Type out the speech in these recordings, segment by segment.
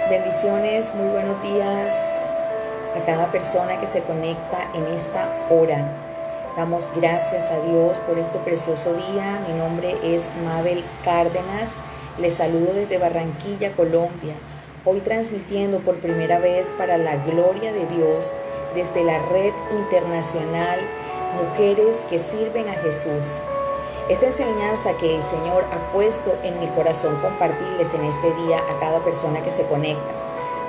Bendiciones, muy buenos días a cada persona que se conecta en esta hora. Damos gracias a Dios por este precioso día. Mi nombre es Mabel Cárdenas. Les saludo desde Barranquilla, Colombia. Hoy transmitiendo por primera vez para la gloria de Dios desde la red internacional Mujeres que Sirven a Jesús. Esta enseñanza que el Señor ha puesto en mi corazón compartirles en este día a cada persona que se conecta.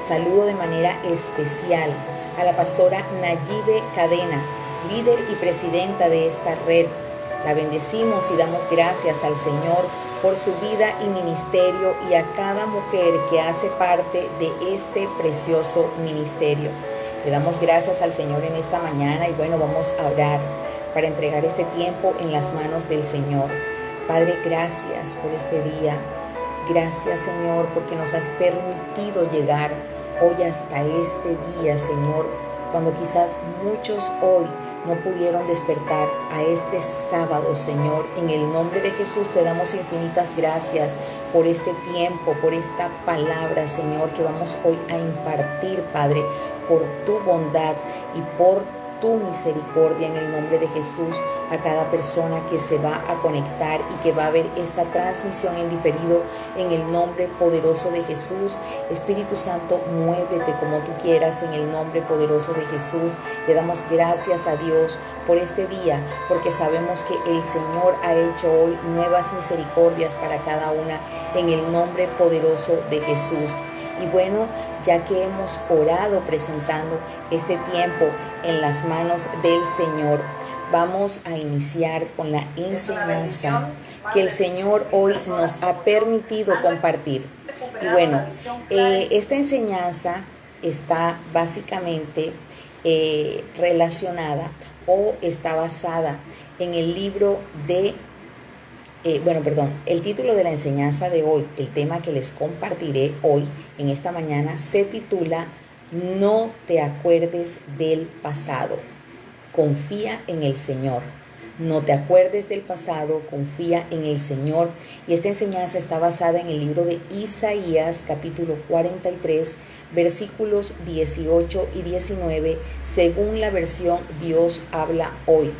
Saludo de manera especial a la pastora Nayibe Cadena, líder y presidenta de esta red. La bendecimos y damos gracias al Señor por su vida y ministerio y a cada mujer que hace parte de este precioso ministerio. Le damos gracias al Señor en esta mañana y bueno, vamos a orar para entregar este tiempo en las manos del Señor. Padre, gracias por este día. Gracias, Señor, porque nos has permitido llegar hoy hasta este día, Señor, cuando quizás muchos hoy no pudieron despertar a este sábado, Señor. En el nombre de Jesús te damos infinitas gracias por este tiempo, por esta palabra, Señor, que vamos hoy a impartir, Padre, por tu bondad y por tu misericordia en el nombre de Jesús a cada persona que se va a conectar y que va a ver esta transmisión en diferido en el nombre poderoso de Jesús. Espíritu Santo, muévete como tú quieras en el nombre poderoso de Jesús. Le damos gracias a Dios por este día porque sabemos que el Señor ha hecho hoy nuevas misericordias para cada una en el nombre poderoso de Jesús. Y bueno, ya que hemos orado presentando este tiempo en las manos del Señor, vamos a iniciar con la enseñanza que el Señor hoy nos ha permitido compartir. Y bueno, esta enseñanza está básicamente relacionada o está basada en el libro de el título de la enseñanza de hoy, el tema que les compartiré hoy en esta mañana, se titula No te acuerdes del pasado, confía en el Señor. No te acuerdes del pasado, confía en el Señor. Y esta enseñanza está basada en el libro de Isaías, capítulo 43, versículos 18 y 19, según la versión Dios habla hoy.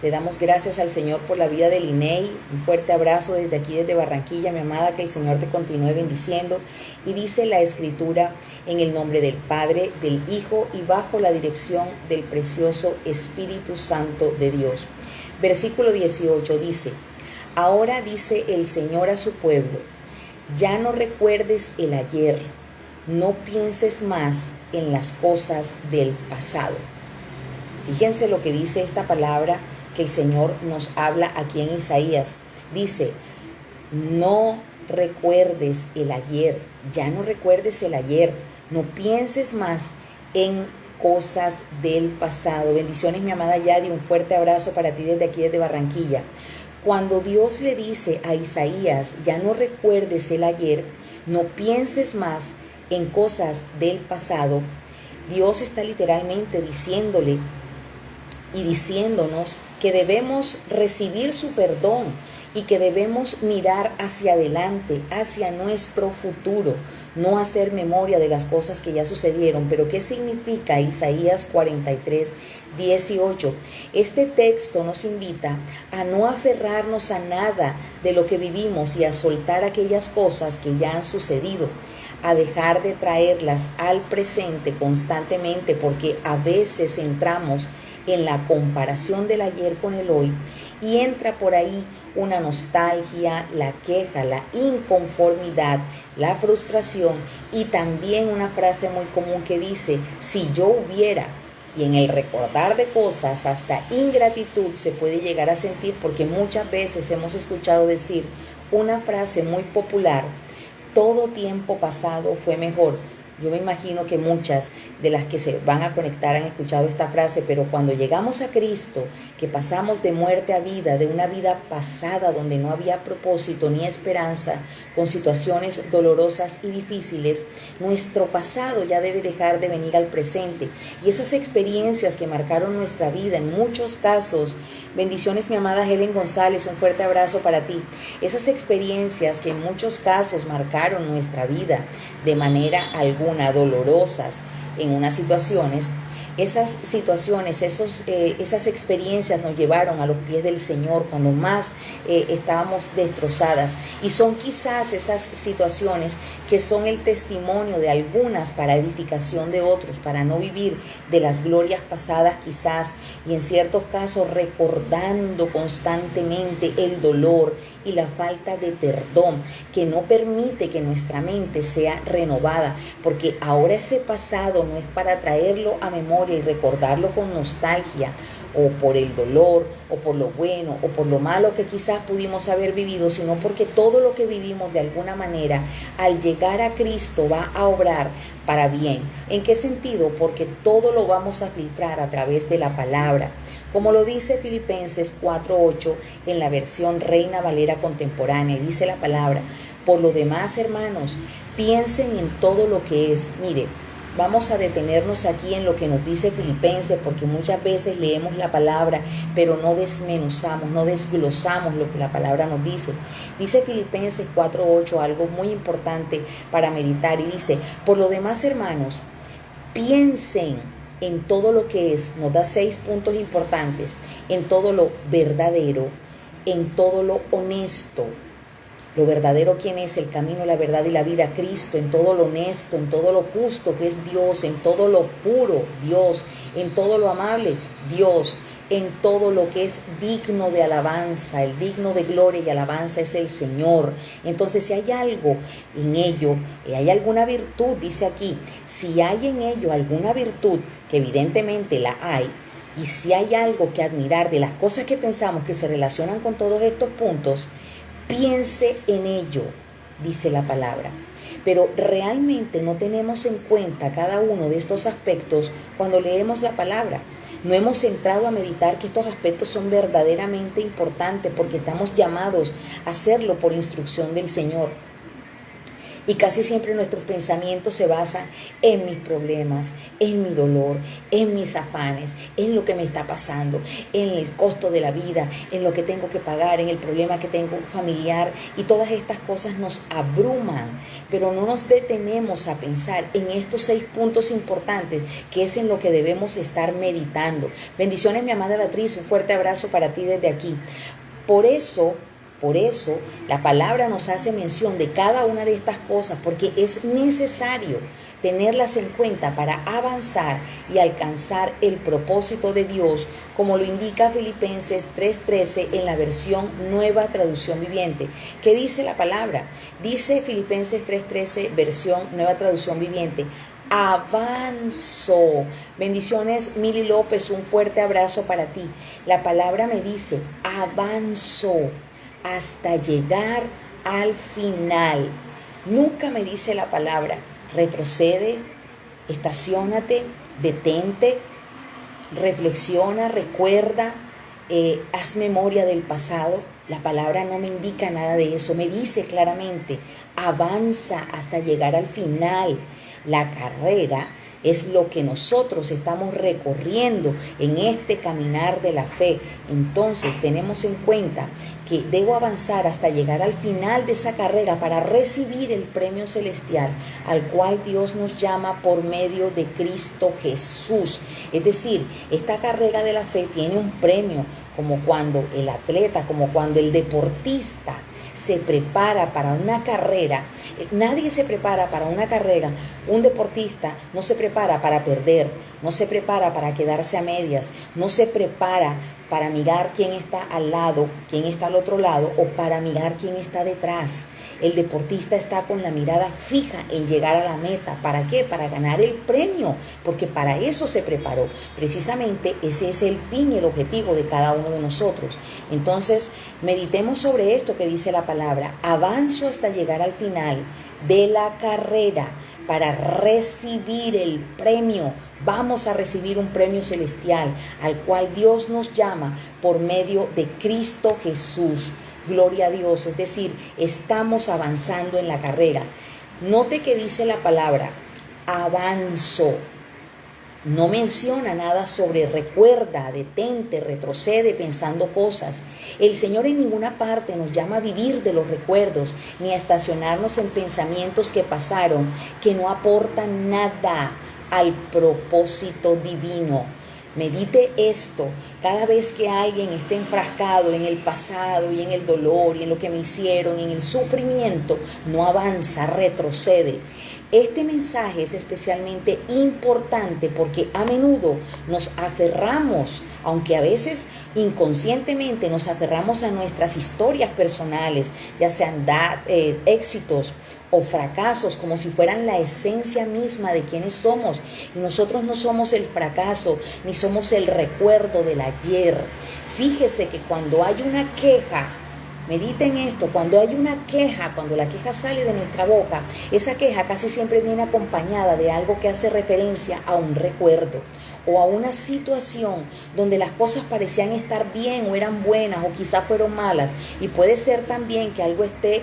Le damos gracias al Señor por la vida de Linei. Un fuerte abrazo desde aquí, desde Barranquilla, mi amada, que el Señor te continúe bendiciendo. Y dice la Escritura, en el nombre del Padre, del Hijo y bajo la dirección del precioso Espíritu Santo de Dios. Versículo 18 dice, ahora dice el Señor a su pueblo, ya no recuerdes el ayer, no pienses más en las cosas del pasado. Fíjense lo que dice esta palabra que el Señor nos habla aquí en Isaías. Dice, no recuerdes el ayer, ya no recuerdes el ayer, no pienses más en cosas del pasado. Bendiciones, mi amada Yadi, un fuerte abrazo para ti desde aquí, desde Barranquilla. Cuando Dios le dice a Isaías, ya no recuerdes el ayer, no pienses más en cosas del pasado, Dios está literalmente diciéndole y diciéndonos que debemos recibir su perdón y que debemos mirar hacia adelante, hacia nuestro futuro, no hacer memoria de las cosas que ya sucedieron. Pero ¿qué significa Isaías 43, 18? Este texto nos invita a no aferrarnos a nada de lo que vivimos y a soltar aquellas cosas que ya han sucedido, a dejar de traerlas al presente constantemente, porque a veces entramos en la comparación del ayer con el hoy y entra por ahí una nostalgia, la queja, la inconformidad, la frustración y también una frase muy común que dice, si yo hubiera, y en el recordar de cosas hasta ingratitud se puede llegar a sentir, porque muchas veces hemos escuchado decir una frase muy popular, todo tiempo pasado fue mejor. Yo me imagino que muchas de las que se van a conectar han escuchado esta frase, pero cuando llegamos a Cristo, que pasamos de muerte a vida, de una vida pasada donde no había propósito ni esperanza, con situaciones dolorosas y difíciles, nuestro pasado ya debe dejar de venir al presente. Y esas experiencias que marcaron nuestra vida, en muchos casos, Bendiciones, mi amada Helen González, un fuerte abrazo para ti. Esas experiencias que en muchos casos marcaron nuestra vida de manera alguna dolorosas en unas situaciones, esas situaciones, esas experiencias nos llevaron a los pies del Señor cuando más estábamos destrozadas. Y son quizás esas situaciones que son el testimonio de algunas para edificación de otros, para no vivir de las glorias pasadas quizás, y en ciertos casos recordando constantemente el dolor y la falta de perdón que no permite que nuestra mente sea renovada, porque ahora ese pasado no es para traerlo a memoria y recordarlo con nostalgia, o por el dolor, o por lo bueno, o por lo malo que quizás pudimos haber vivido, sino porque todo lo que vivimos de alguna manera, al llegar a Cristo, va a obrar para bien. ¿En qué sentido? Porque todo lo vamos a filtrar a través de la palabra. Como lo dice Filipenses 4:8 en la versión Reina Valera contemporánea, y dice la palabra: por lo demás, hermanos, piensen en todo lo que es. Mire, vamos a detenernos aquí en lo que nos dice Filipenses, porque muchas veces leemos la palabra, pero no desmenuzamos, no desglosamos lo que la palabra nos dice. Dice Filipenses 4:8 algo muy importante para meditar, y dice: por lo demás, hermanos, piensen en todo lo que es, nos da 6 puntos importantes: en todo lo verdadero, en todo lo honesto. Lo verdadero, ¿quién es? El camino, la verdad y la vida, Cristo. En todo lo honesto, en todo lo justo, que es Dios. En todo lo puro, Dios. En todo lo amable, Dios. En todo lo que es digno de alabanza, el digno de gloria y alabanza es el Señor. Entonces, si hay algo en ello, hay alguna virtud, dice aquí, si hay en ello alguna virtud, que evidentemente la hay, y si hay algo que admirar de las cosas que pensamos que se relacionan con todos estos puntos, piense en ello, dice la palabra. Pero realmente no tenemos en cuenta cada uno de estos aspectos cuando leemos la palabra. No hemos entrado a meditar que estos aspectos son verdaderamente importantes, porque estamos llamados a hacerlo por instrucción del Señor. Y casi siempre nuestros pensamientos se basan en mis problemas, en mi dolor, en mis afanes, en lo que me está pasando, en el costo de la vida, en lo que tengo que pagar, en el problema que tengo familiar. Y todas estas cosas nos abruman, pero no nos detenemos a pensar en estos 6 puntos importantes, que es en lo que debemos estar meditando. Bendiciones, mi amada Beatriz, un fuerte abrazo para ti desde aquí. Por eso, la palabra nos hace mención de cada una de estas cosas, porque es necesario tenerlas en cuenta para avanzar y alcanzar el propósito de Dios, como lo indica Filipenses 3:13 en la versión Nueva Traducción Viviente. ¿Qué dice la palabra? Dice Filipenses 3:13, versión Nueva Traducción Viviente: avanzo. Bendiciones, Mili López, un fuerte abrazo para ti. La palabra me dice: avanzo hasta llegar al final. Nunca me dice la palabra: retrocede, estaciónate, detente, reflexiona, recuerda, haz memoria del pasado. La palabra no me indica nada de eso. Me dice claramente: avanza hasta llegar al final. La carrera es lo que nosotros estamos recorriendo en este caminar de la fe. Entonces tenemos en cuenta que debo avanzar hasta llegar al final de esa carrera para recibir el premio celestial al cual Dios nos llama por medio de Cristo Jesús. Es decir, esta carrera de la fe tiene un premio, como cuando el atleta, como cuando el deportista se prepara para una carrera. Nadie se prepara para una carrera. Un deportista no se prepara para perder, no se prepara para quedarse a medias, no se prepara para mirar quién está al lado, quién está al otro lado, o para mirar quién está detrás. El deportista está con la mirada fija en llegar a la meta. ¿Para qué? Para ganar el premio, porque para eso se preparó. Precisamente ese es el fin y el objetivo de cada uno de nosotros. Entonces, meditemos sobre esto que dice la palabra: avanzo hasta llegar al final de la carrera para recibir el premio. Vamos a recibir un premio celestial al cual Dios nos llama por medio de Cristo Jesús. Gloria a Dios. Es decir, estamos avanzando en la carrera. Note que dice la palabra: avanzo. No menciona nada sobre recuerda, detente, retrocede pensando cosas. El Señor en ninguna parte nos llama a vivir de los recuerdos, ni a estacionarnos en pensamientos que pasaron, que no aportan nada al propósito divino. Medite esto. Cada vez que alguien esté enfrascado en el pasado y en el dolor y en lo que me hicieron, en el sufrimiento, no avanza, retrocede. Este mensaje es especialmente importante porque a menudo nos aferramos, aunque a veces inconscientemente nos aferramos a nuestras historias personales, ya sean éxitos o fracasos, como si fueran la esencia misma de quienes somos. Y nosotros no somos el fracaso, ni somos el recuerdo del ayer. Fíjese que cuando hay una queja, mediten esto, cuando hay una queja, cuando la queja sale de nuestra boca, esa queja casi siempre viene acompañada de algo que hace referencia a un recuerdo o a una situación donde las cosas parecían estar bien o eran buenas o quizás fueron malas. Y puede ser también que algo esté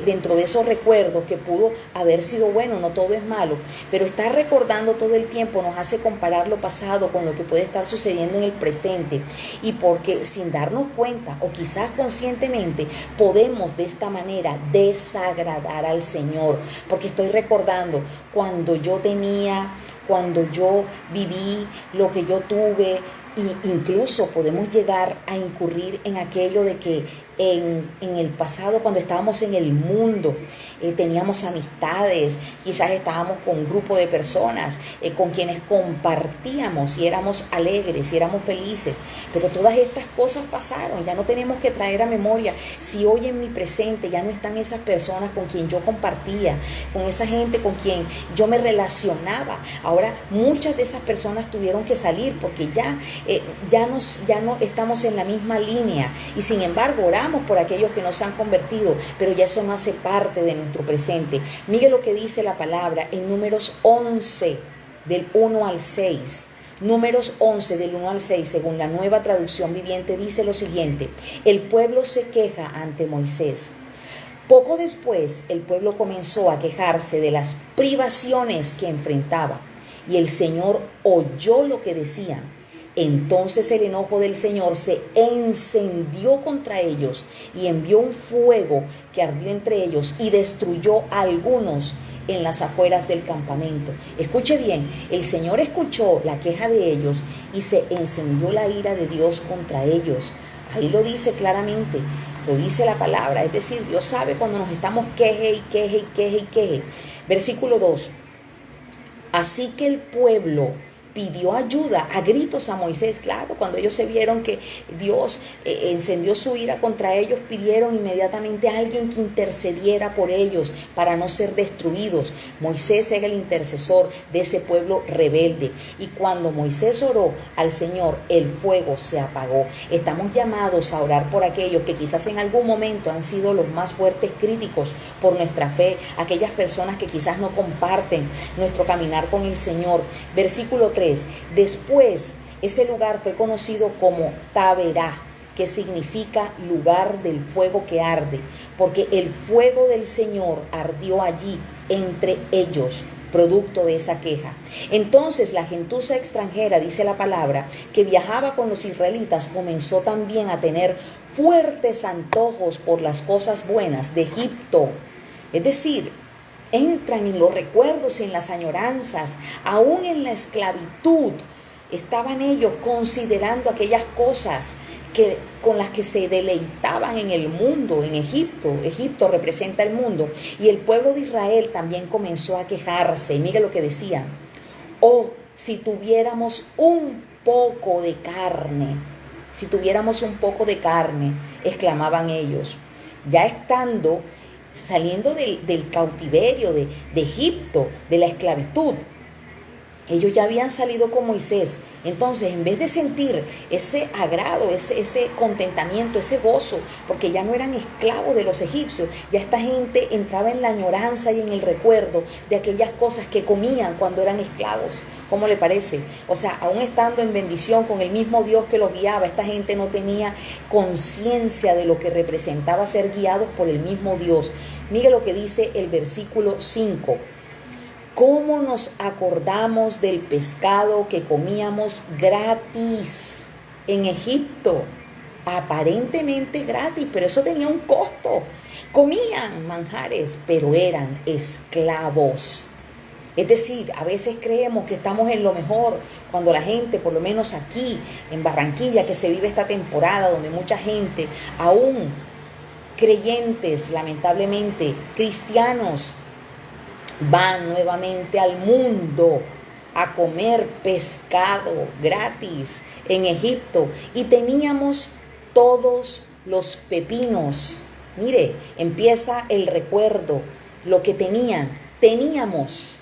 dentro de esos recuerdos que pudo haber sido bueno, no todo es malo, pero estar recordando todo el tiempo nos hace comparar lo pasado con lo que puede estar sucediendo en el presente. Y porque sin darnos cuenta o quizás conscientemente podemos de esta manera desagradar al Señor, porque estoy recordando cuando yo viví, lo que yo tuve, e incluso podemos llegar a incurrir en aquello de que en el pasado, cuando estábamos en el mundo, teníamos amistades, quizás estábamos con un grupo de personas con quienes compartíamos y éramos alegres y éramos felices, pero todas estas cosas pasaron. Ya no tenemos que traer a memoria si hoy en mi presente ya no están esas personas con quien yo compartía, con esa gente con quien yo me relacionaba. Ahora muchas de esas personas tuvieron que salir porque ya no estamos en la misma línea, y sin embargo oramos por aquellos que no se han convertido, pero ya eso no hace parte de nuestro presente. Mire lo que dice la palabra en Números 11 del 1 al 6. Números 11 del 1 al 6, según la Nueva Traducción Viviente, dice lo siguiente: el pueblo se queja ante Moisés. Poco después el pueblo comenzó a quejarse de las privaciones que enfrentaba, y el Señor oyó lo que decían. Entonces el enojo del Señor se encendió contra ellos y envió un fuego que ardió entre ellos y destruyó a algunos en las afueras del campamento. Escuche bien, el Señor escuchó la queja de ellos y se encendió la ira de Dios contra ellos. Ahí lo dice claramente, lo dice la palabra, es decir, Dios sabe cuando nos estamos queje. Versículo 2. Así que el pueblo pidió ayuda a gritos a Moisés. Claro, cuando ellos se vieron que Dios encendió su ira contra ellos, pidieron inmediatamente a alguien que intercediera por ellos para no ser destruidos. Moisés era el intercesor de ese pueblo rebelde, y cuando Moisés oró al Señor, el fuego se apagó. Estamos llamados a orar por aquellos que quizás en algún momento han sido los más fuertes críticos por nuestra fe, aquellas personas que quizás no comparten nuestro caminar con el Señor. Versículo 3. Después, ese lugar fue conocido como Taberá, que significa lugar del fuego que arde, porque el fuego del Señor ardió allí entre ellos, producto de esa queja. Entonces la gentuza extranjera, dice la palabra, que viajaba con los israelitas, comenzó también a tener fuertes antojos por las cosas buenas de Egipto. Es decir, entran en los recuerdos y en las añoranzas, aún en la esclavitud. Estaban ellos considerando aquellas cosas con las que se deleitaban en el mundo, en Egipto. Egipto representa el mundo. Y el pueblo de Israel también comenzó a quejarse. Y mire lo que decían: oh, si tuviéramos un poco de carne, si tuviéramos un poco de carne, exclamaban ellos. Ya saliendo del cautiverio de Egipto, de la esclavitud, ellos ya habían salido con Moisés. Entonces, en vez de sentir ese agrado, ese contentamiento, ese gozo, porque ya no eran esclavos de los egipcios, ya esta gente entraba en la añoranza y en el recuerdo de aquellas cosas que comían cuando eran esclavos. ¿Cómo le parece? O sea, aún estando en bendición con el mismo Dios que los guiaba, esta gente no tenía conciencia de lo que representaba ser guiados por el mismo Dios. Mire lo que dice el versículo 5. ¿Cómo nos acordamos del pescado que comíamos gratis en Egipto? Aparentemente gratis, pero eso tenía un costo. Comían manjares, pero eran esclavos. Es decir, a veces creemos que estamos en lo mejor cuando la gente, por lo menos aquí en Barranquilla, que se vive esta temporada donde mucha gente, aún creyentes, lamentablemente, cristianos, van nuevamente al mundo a comer pescado gratis en Egipto y teníamos todos los pepinos. Mire, empieza el recuerdo, lo que teníamos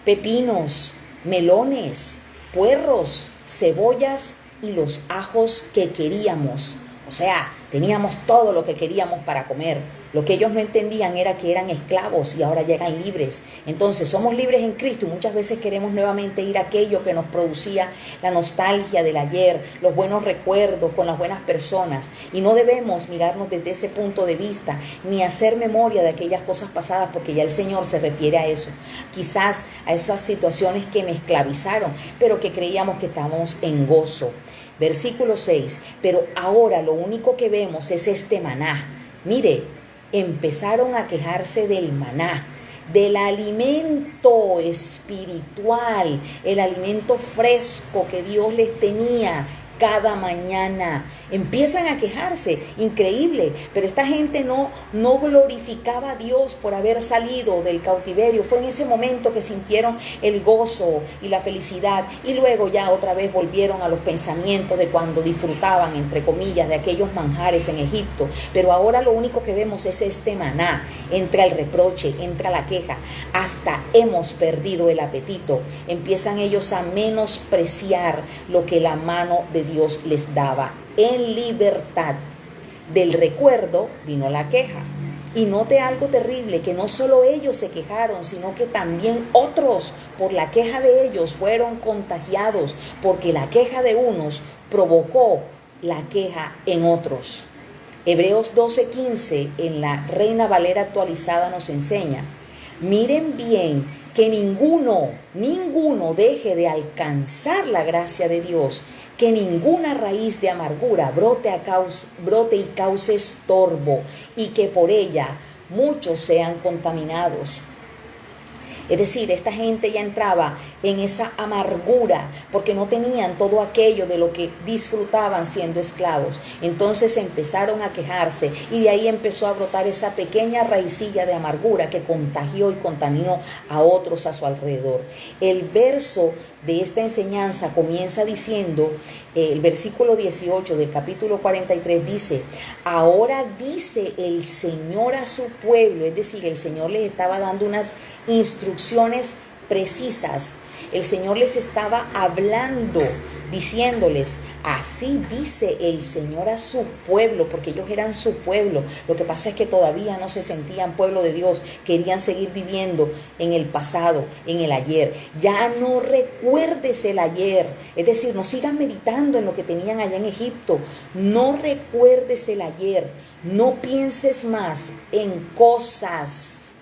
pepinos, melones, puerros, cebollas y los ajos que queríamos. O sea, teníamos todo lo que queríamos para comer. Lo que ellos no entendían era que eran esclavos y ahora llegan libres. Entonces somos libres en Cristo y muchas veces queremos nuevamente ir a aquello que nos producía la nostalgia del ayer, los buenos recuerdos con las buenas personas. Y no debemos mirarnos desde ese punto de vista ni hacer memoria de aquellas cosas pasadas, porque ya el Señor se refiere a eso. Quizás a esas situaciones que me esclavizaron, pero que creíamos que estábamos en gozo. Versículo 6, pero ahora lo único que vemos es este maná. Mire, empezaron a quejarse del maná, del alimento espiritual, el alimento fresco que Dios les tenía cada mañana. Empiezan a quejarse, increíble, pero esta gente no glorificaba a Dios por haber salido del cautiverio. Fue en ese momento que sintieron el gozo y la felicidad, y luego ya otra vez volvieron a los pensamientos de cuando disfrutaban, entre comillas, de aquellos manjares en Egipto. Pero ahora lo único que vemos es este maná. Entra el reproche, entra la queja, hasta hemos perdido el apetito. Empiezan ellos a menospreciar lo que la mano de Dios les daba. En libertad del recuerdo vino la queja. Y note algo terrible, que no solo ellos se quejaron, sino que también otros, por la queja de ellos, fueron contagiados, porque la queja de unos provocó la queja en otros. Hebreos 12:15 en la Reina Valera actualizada nos enseña: miren bien que ninguno deje de alcanzar la gracia de Dios, que ninguna raíz de amargura brote y cause estorbo, y que por ella muchos sean contaminados. Es decir, esta gente ya entraba en esa amargura porque no tenían todo aquello de lo que disfrutaban siendo esclavos. Entonces empezaron a quejarse y de ahí empezó a brotar esa pequeña raicilla de amargura que contagió y contaminó a otros a su alrededor. El verso de esta enseñanza comienza diciendo, el versículo 18 del capítulo 43 dice: ahora dice el Señor a su pueblo. Es decir, el Señor les estaba dando unas instrucciones precisas. El Señor les estaba hablando, diciéndoles: así dice el Señor a su pueblo, porque ellos eran su pueblo. Lo que pasa es que todavía no se sentían pueblo de Dios, querían seguir viviendo en el pasado, en el ayer. Ya no recuerdes el ayer, es decir, no sigan meditando en lo que tenían allá en Egipto. No recuerdes el ayer, no pienses más en cosas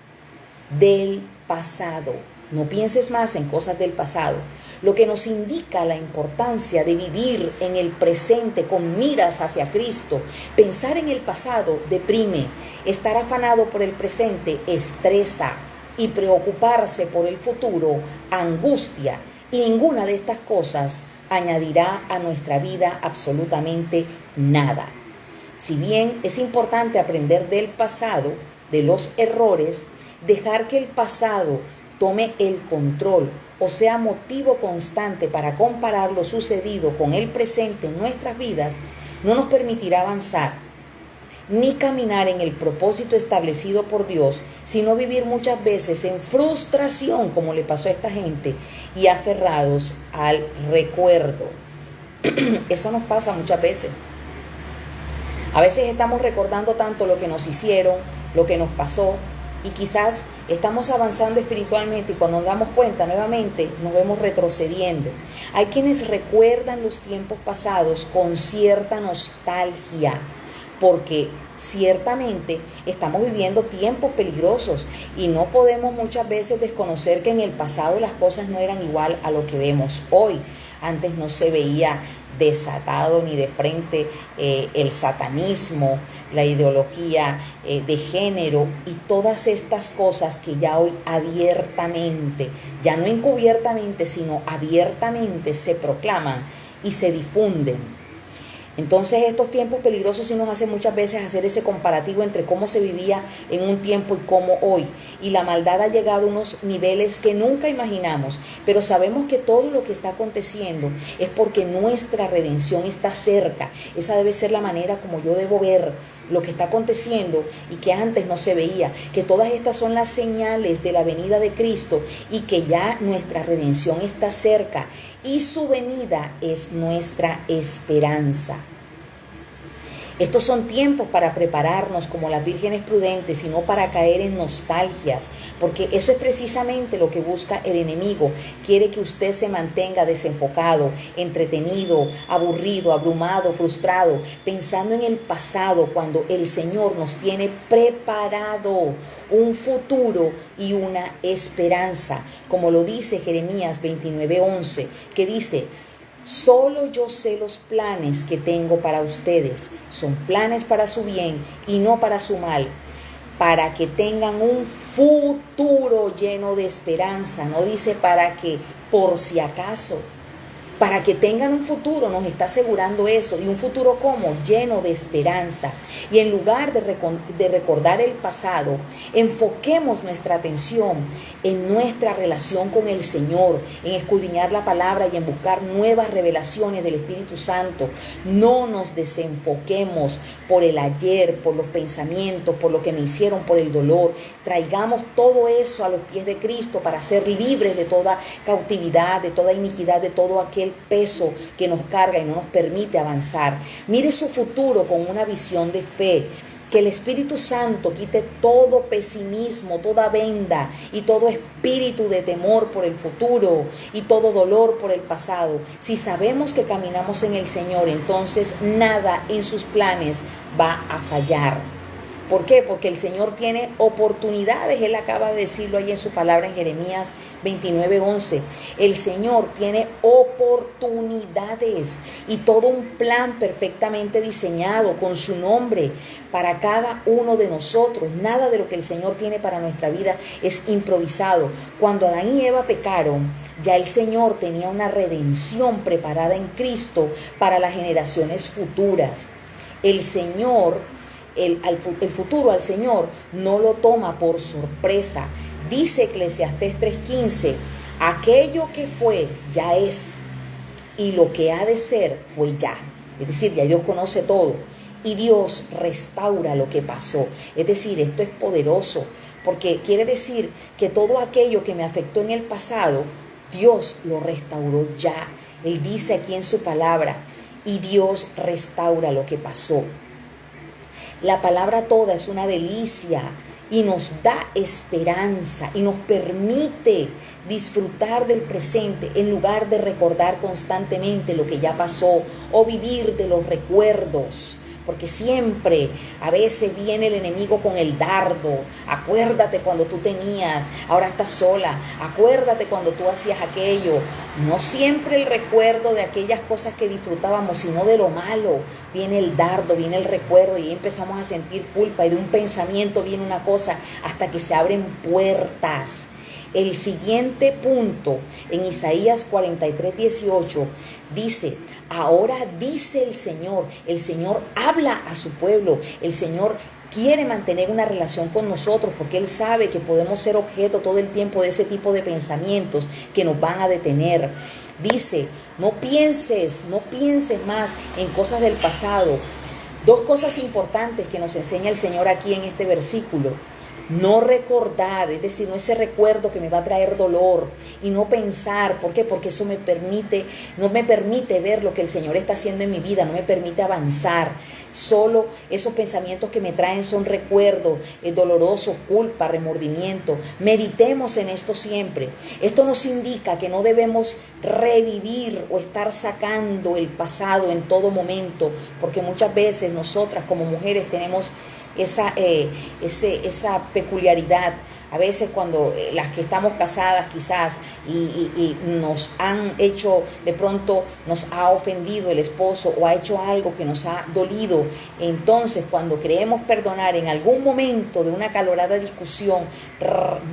del pasado. No pienses más en cosas del pasado, lo que nos indica la importancia de vivir en el presente con miras hacia Cristo. Pensar en el pasado deprime, estar afanado por el presente estresa, y preocuparse por el futuro angustia, y ninguna de estas cosas añadirá a nuestra vida absolutamente nada. Si bien es importante aprender del pasado, de los errores, dejar que el pasado tome el control, o sea, motivo constante para comparar lo sucedido con el presente en nuestras vidas, no nos permitirá avanzar ni caminar en el propósito establecido por Dios, sino vivir muchas veces en frustración, como le pasó a esta gente, y aferrados al recuerdo. Eso nos pasa muchas veces. A veces estamos recordando tanto lo que nos hicieron, lo que nos pasó, y quizás estamos avanzando espiritualmente y cuando nos damos cuenta nuevamente nos vemos retrocediendo. Hay quienes recuerdan los tiempos pasados con cierta nostalgia, porque ciertamente estamos viviendo tiempos peligrosos y no podemos muchas veces desconocer que en el pasado las cosas no eran igual a lo que vemos hoy. Antes no se veía desatado ni de frente el satanismo, la ideología de género y todas estas cosas que ya hoy abiertamente, ya no encubiertamente, sino abiertamente se proclaman y se difunden. Entonces estos tiempos peligrosos sí nos hacen muchas veces hacer ese comparativo entre cómo se vivía en un tiempo y cómo hoy. Y la maldad ha llegado a unos niveles que nunca imaginamos, pero sabemos que todo lo que está aconteciendo es porque nuestra redención está cerca. Esa debe ser la manera como yo debo ver lo que está aconteciendo y que antes no se veía, que todas estas son las señales de la venida de Cristo y que ya nuestra redención está cerca y su venida es nuestra esperanza. Estos son tiempos para prepararnos como las vírgenes prudentes y no para caer en nostalgias, porque eso es precisamente lo que busca el enemigo. Quiere que usted se mantenga desenfocado, entretenido, aburrido, abrumado, frustrado, pensando en el pasado cuando el Señor nos tiene preparado un futuro y una esperanza, como lo dice Jeremías 29:11, que dice: solo yo sé los planes que tengo para ustedes. Son planes para su bien y no para su mal, para que tengan un futuro lleno de esperanza. No dice para que por si acaso. Para que tengan un futuro, nos está asegurando eso. ¿Y un futuro cómo? Lleno de esperanza. Y en lugar de recordar el pasado, enfoquemos nuestra atención en nuestra relación con el Señor, en escudriñar la palabra y en buscar nuevas revelaciones del Espíritu Santo. No nos desenfoquemos por el ayer, por los pensamientos, por lo que me hicieron, por el dolor. Traigamos todo eso a los pies de Cristo para ser libres de toda cautividad, de toda iniquidad, de todo aquel peso que nos carga y no nos permite avanzar. Mire su futuro con una visión de fe. Que el Espíritu Santo quite todo pesimismo, toda venda y todo espíritu de temor por el futuro y todo dolor por el pasado. Si sabemos que caminamos en el Señor, entonces nada en sus planes va a fallar. ¿Por qué? Porque el Señor tiene oportunidades. Él acaba de decirlo ahí en su palabra en Jeremías 29:11. El Señor tiene oportunidades y todo un plan perfectamente diseñado con su nombre para cada uno de nosotros. Nada de lo que el Señor tiene para nuestra vida es improvisado. Cuando Adán y Eva pecaron, ya el Señor tenía una redención preparada en Cristo para las generaciones futuras. El Señor el futuro al Señor no lo toma por sorpresa. Dice Eclesiastés 3:15, aquello que fue ya es, y lo que ha de ser fue ya. Es decir, ya Dios conoce todo y Dios restaura lo que pasó. Es decir, esto es poderoso porque quiere decir que todo aquello que me afectó en el pasado, Dios lo restauró ya. Él dice aquí en su palabra, y Dios restaura lo que pasó. La palabra toda es una delicia y nos da esperanza y nos permite disfrutar del presente en lugar de recordar constantemente lo que ya pasó o vivir de los recuerdos. Porque siempre, a veces viene el enemigo con el dardo. Acuérdate cuando tú tenías, ahora estás sola. Acuérdate cuando tú hacías aquello. No siempre el recuerdo de aquellas cosas que disfrutábamos, sino de lo malo. Viene el dardo, viene el recuerdo y empezamos a sentir culpa. Y de un pensamiento viene una cosa hasta que se abren puertas. El siguiente punto, en Isaías 43:18, dice: ahora dice el Señor habla a su pueblo, el Señor quiere mantener una relación con nosotros porque Él sabe que podemos ser objeto todo el tiempo de ese tipo de pensamientos que nos van a detener. Dice, no pienses más en cosas del pasado. Dos cosas importantes que nos enseña el Señor aquí en este versículo. No recordar, es decir, no ese recuerdo que me va a traer dolor y no pensar. ¿Por qué? Porque eso no me permite ver lo que el Señor está haciendo en mi vida, no me permite avanzar. Solo esos pensamientos que me traen son recuerdos dolorosos, culpa, remordimiento. Meditemos en esto siempre. Esto nos indica que no debemos revivir o estar sacando el pasado en todo momento, porque muchas veces nosotras como mujeres tenemos esa peculiaridad. A veces cuando las que estamos casadas quizás y nos han hecho, de pronto nos ha ofendido el esposo o ha hecho algo que nos ha dolido, entonces cuando creemos perdonar en algún momento de una acalorada discusión,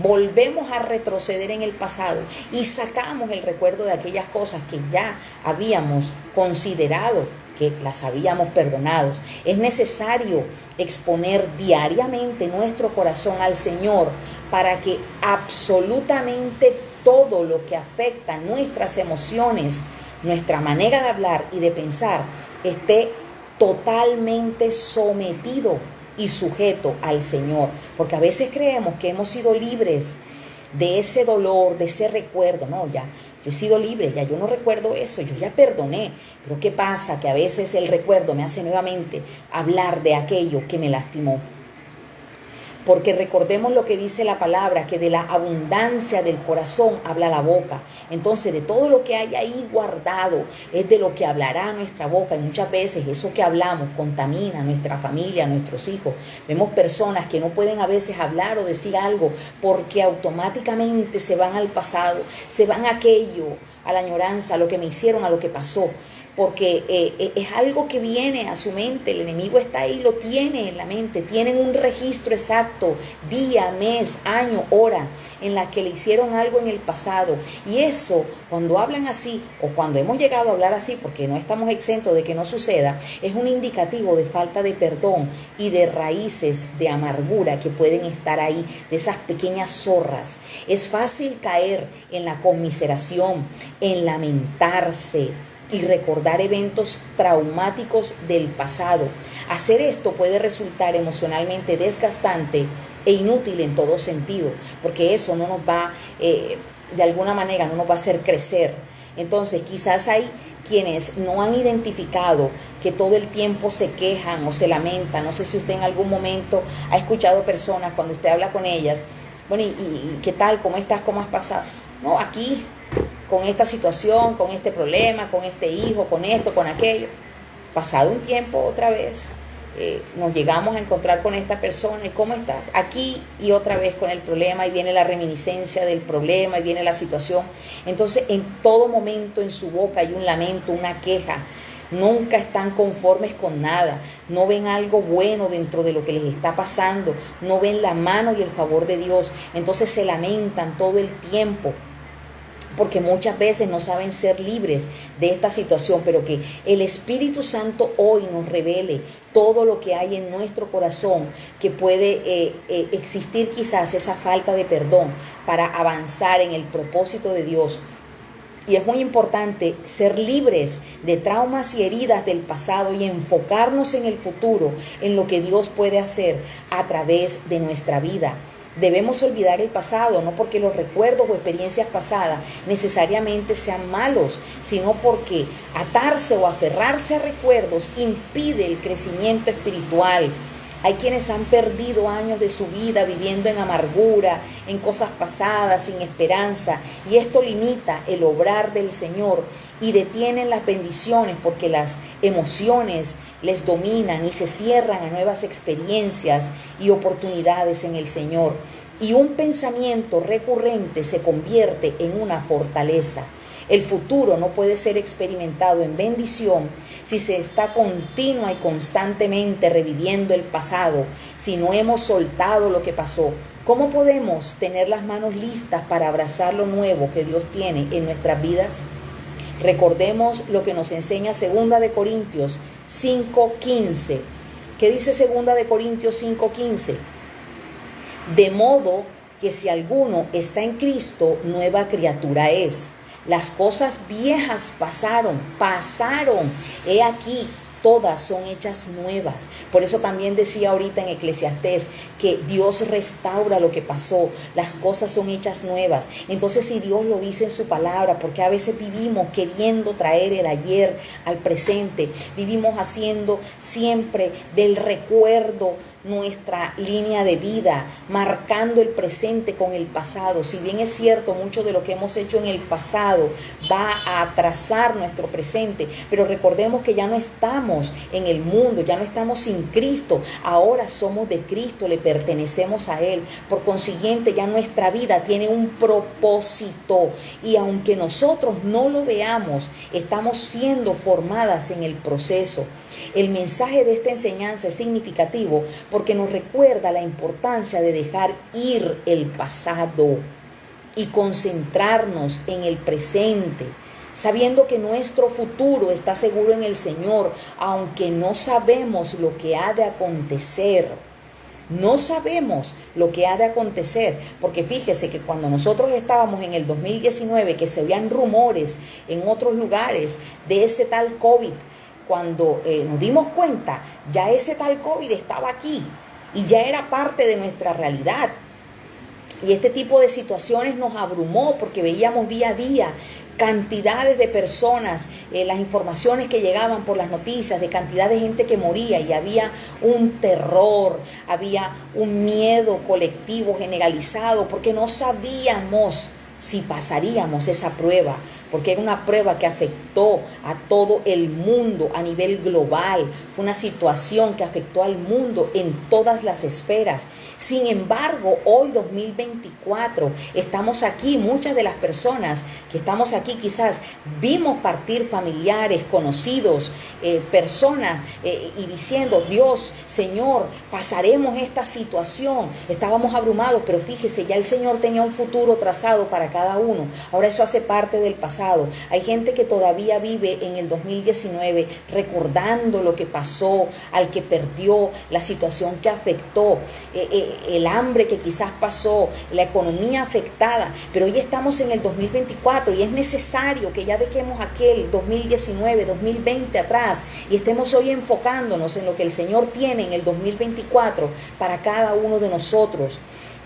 volvemos a retroceder en el pasado y sacamos el recuerdo de aquellas cosas que ya habíamos considerado que las habíamos perdonado. Es necesario exponer diariamente nuestro corazón al Señor para que absolutamente todo lo que afecta nuestras emociones, nuestra manera de hablar y de pensar, esté totalmente sometido y sujeto al Señor. Porque a veces creemos que hemos sido libres de ese dolor, de ese recuerdo. No, ya, yo he sido libre, ya yo no recuerdo eso, yo ya perdoné. Pero ¿qué pasa? Que a veces el recuerdo me hace nuevamente hablar de aquello que me lastimó. Porque recordemos lo que dice la palabra, que de la abundancia del corazón habla la boca. Entonces, de todo lo que hay ahí guardado, es de lo que hablará nuestra boca. Y muchas veces eso que hablamos contamina a nuestra familia, a nuestros hijos. Vemos personas que no pueden a veces hablar o decir algo porque automáticamente se van al pasado, se van a aquello, a la añoranza, a lo que me hicieron, a lo que pasó. Porque es algo que viene a su mente, el enemigo está ahí, lo tiene en la mente, tienen un registro exacto, día, mes, año, hora, en la que le hicieron algo en el pasado. Y eso, cuando hablan así, o cuando hemos llegado a hablar así, porque no estamos exentos de que no suceda, es un indicativo de falta de perdón y de raíces de amargura que pueden estar ahí, de esas pequeñas zorras. Es fácil caer en la conmiseración, en lamentarse y recordar eventos traumáticos del pasado. Hacer esto puede resultar emocionalmente desgastante e inútil en todo sentido, porque eso no nos va, de alguna manera, no nos va a hacer crecer. Entonces, quizás hay quienes no han identificado que todo el tiempo se quejan o se lamentan. No sé si usted en algún momento ha escuchado personas cuando usted habla con ellas, bueno, ¿y qué tal? ¿Cómo estás? ¿Cómo has pasado? No, aquí, con esta situación, con este problema, con este hijo, con esto, con aquello. Pasado un tiempo otra vez, nos llegamos a encontrar con esta persona y ¿cómo estás? Aquí y otra vez con el problema y viene la reminiscencia del problema y viene la situación. Entonces en todo momento en su boca hay un lamento, una queja. Nunca están conformes con nada, no ven algo bueno dentro de lo que les está pasando, no ven la mano y el favor de Dios. Entonces se lamentan todo el tiempo, porque muchas veces no saben ser libres de esta situación, pero que el Espíritu Santo hoy nos revele todo lo que hay en nuestro corazón, que puede existir quizás esa falta de perdón para avanzar en el propósito de Dios. Y es muy importante ser libres de traumas y heridas del pasado y enfocarnos en el futuro, en lo que Dios puede hacer a través de nuestra vida. Debemos olvidar el pasado, no porque los recuerdos o experiencias pasadas necesariamente sean malos, sino porque atarse o aferrarse a recuerdos impide el crecimiento espiritual. Hay quienes han perdido años de su vida viviendo en amargura, en cosas pasadas, sin esperanza, y esto limita el obrar del Señor y detienen las bendiciones porque las emociones les dominan y se cierran a nuevas experiencias y oportunidades en el Señor. Y un pensamiento recurrente se convierte en una fortaleza. El futuro no puede ser experimentado en bendición si se está continua y constantemente reviviendo el pasado, si no hemos soltado lo que pasó. ¿Cómo podemos tener las manos listas para abrazar lo nuevo que Dios tiene en nuestras vidas? Recordemos lo que nos enseña 2 de Corintios 5:15. ¿Qué dice 2 de Corintios 5:15? De modo que si alguno está en Cristo, nueva criatura es. Las cosas viejas pasaron. He aquí, todas son hechas nuevas. Por eso también decía ahorita en Eclesiastés que Dios restaura lo que pasó, las cosas son hechas nuevas. Entonces, si Dios lo dice en su palabra, porque a veces vivimos queriendo traer el ayer al presente, vivimos haciendo siempre del recuerdo nuestra línea de vida, marcando el presente con el pasado. Si bien es cierto, mucho de lo que hemos hecho en el pasado va a atrasar nuestro presente, pero recordemos que ya no estamos en el mundo, ya no estamos sin Cristo, ahora somos de Cristo, le pertenecemos a Él. Por consiguiente, ya nuestra vida tiene un propósito, y aunque nosotros no lo veamos, estamos siendo formadas en el proceso. El mensaje de esta enseñanza es significativo porque nos recuerda la importancia de dejar ir el pasado y concentrarnos en el presente, sabiendo que nuestro futuro está seguro en el Señor, aunque no sabemos lo que ha de acontecer. No sabemos lo que ha de acontecer, porque fíjese que cuando nosotros estábamos en el 2019, que se oían rumores en otros lugares de ese tal COVID, cuando nos dimos cuenta, ya ese tal COVID estaba aquí y ya era parte de nuestra realidad. Y este tipo de situaciones nos abrumó porque veíamos día a día cantidades de personas, las informaciones que llegaban por las noticias de cantidad de gente que moría, y había un terror, había un miedo colectivo generalizado porque no sabíamos si pasaríamos esa prueba, porque era una prueba que afectó a todo el mundo a nivel global. Fue una situación que afectó al mundo en todas las esferas. Sin embargo, hoy 2024, estamos aquí, muchas de las personas que estamos aquí quizás vimos partir familiares, conocidos, personas, y diciendo, Dios, Señor, pasaremos esta situación. Estábamos abrumados, pero fíjese, ya el Señor tenía un futuro trazado para cada uno. Ahora eso hace parte del pasado. Hay gente que todavía vive en el 2019 recordando lo que pasó, al que perdió, la situación que afectó, el hambre que quizás pasó, la economía afectada. Pero hoy estamos en el 2024 y es necesario que ya dejemos aquel 2019, 2020 atrás y estemos hoy enfocándonos en lo que el Señor tiene en el 2024 para cada uno de nosotros.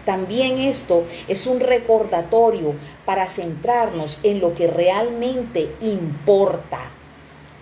También esto es un recordatorio para centrarnos en lo que realmente importa.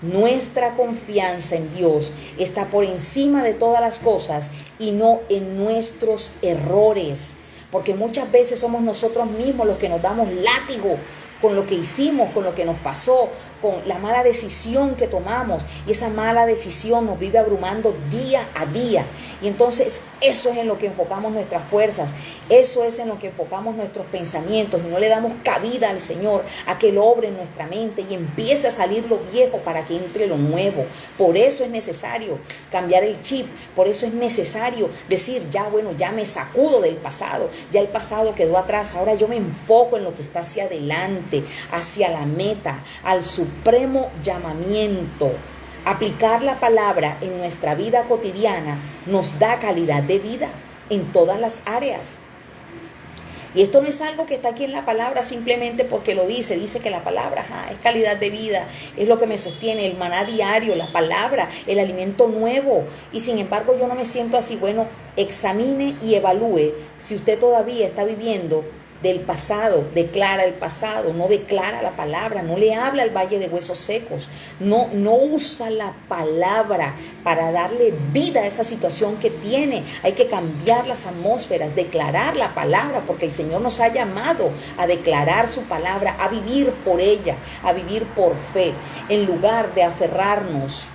Nuestra confianza en Dios está por encima de todas las cosas y no en nuestros errores, porque muchas veces somos nosotros mismos los que nos damos látigo con lo que hicimos, con lo que nos pasó, con la mala decisión que tomamos, y esa mala decisión nos vive abrumando día a día. Y entonces eso es en lo que enfocamos nuestras fuerzas, eso es en lo que enfocamos nuestros pensamientos, y no le damos cabida al Señor a que lo obre en nuestra mente y empiece a salir lo viejo para que entre lo nuevo. Por eso es necesario cambiar el chip, por eso es necesario decir, ya bueno, ya me sacudo del pasado, ya el pasado quedó atrás, ahora yo me enfoco en lo que está hacia adelante, hacia la meta, al supremo llamamiento. Aplicar la palabra en nuestra vida cotidiana nos da calidad de vida en todas las áreas. Y esto no es algo que está aquí en la palabra simplemente porque lo dice que la palabra es calidad de vida, es lo que me sostiene, el maná diario, la palabra, el alimento nuevo. Y sin embargo yo no me siento así. Bueno, examine y evalúe si usted todavía está viviendo del pasado, declara el pasado, no declara la palabra, no le habla al valle de huesos secos, no usa la palabra para darle vida a esa situación que tiene. Hay que cambiar las atmósferas, declarar la palabra, porque el Señor nos ha llamado a declarar su palabra, a vivir por ella, a vivir por fe, en lugar de aferrarnos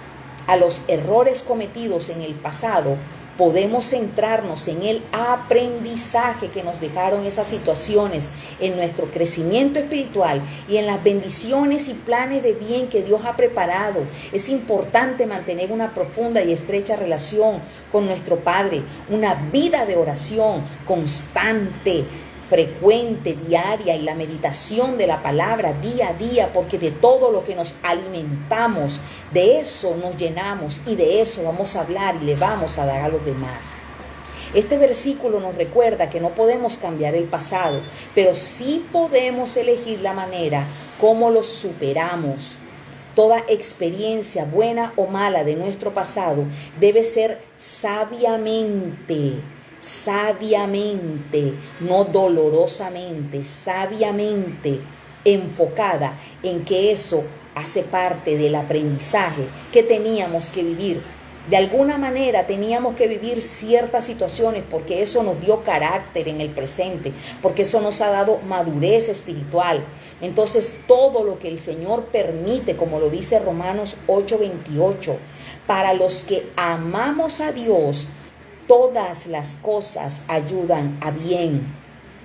a los errores cometidos en el pasado. Podemos centrarnos en el aprendizaje que nos dejaron esas situaciones, en nuestro crecimiento espiritual y en las bendiciones y planes de bien que Dios ha preparado. Es importante mantener una profunda y estrecha relación con nuestro Padre, una vida de oración constante, frecuente, diaria, y la meditación de la palabra día a día, porque de todo lo que nos alimentamos, de eso nos llenamos y de eso vamos a hablar y le vamos a dar a los demás. Este versículo nos recuerda que no podemos cambiar el pasado, pero sí podemos elegir la manera como lo superamos. Toda experiencia, buena o mala, de nuestro pasado debe ser sabiamente, no dolorosamente, sabiamente enfocada en que eso hace parte del aprendizaje que teníamos que vivir. De alguna manera teníamos que vivir ciertas situaciones porque eso nos dio carácter en el presente, porque eso nos ha dado madurez espiritual. Entonces todo lo que el Señor permite, como lo dice Romanos 8:28, para los que amamos a Dios, todas las cosas ayudan a bien.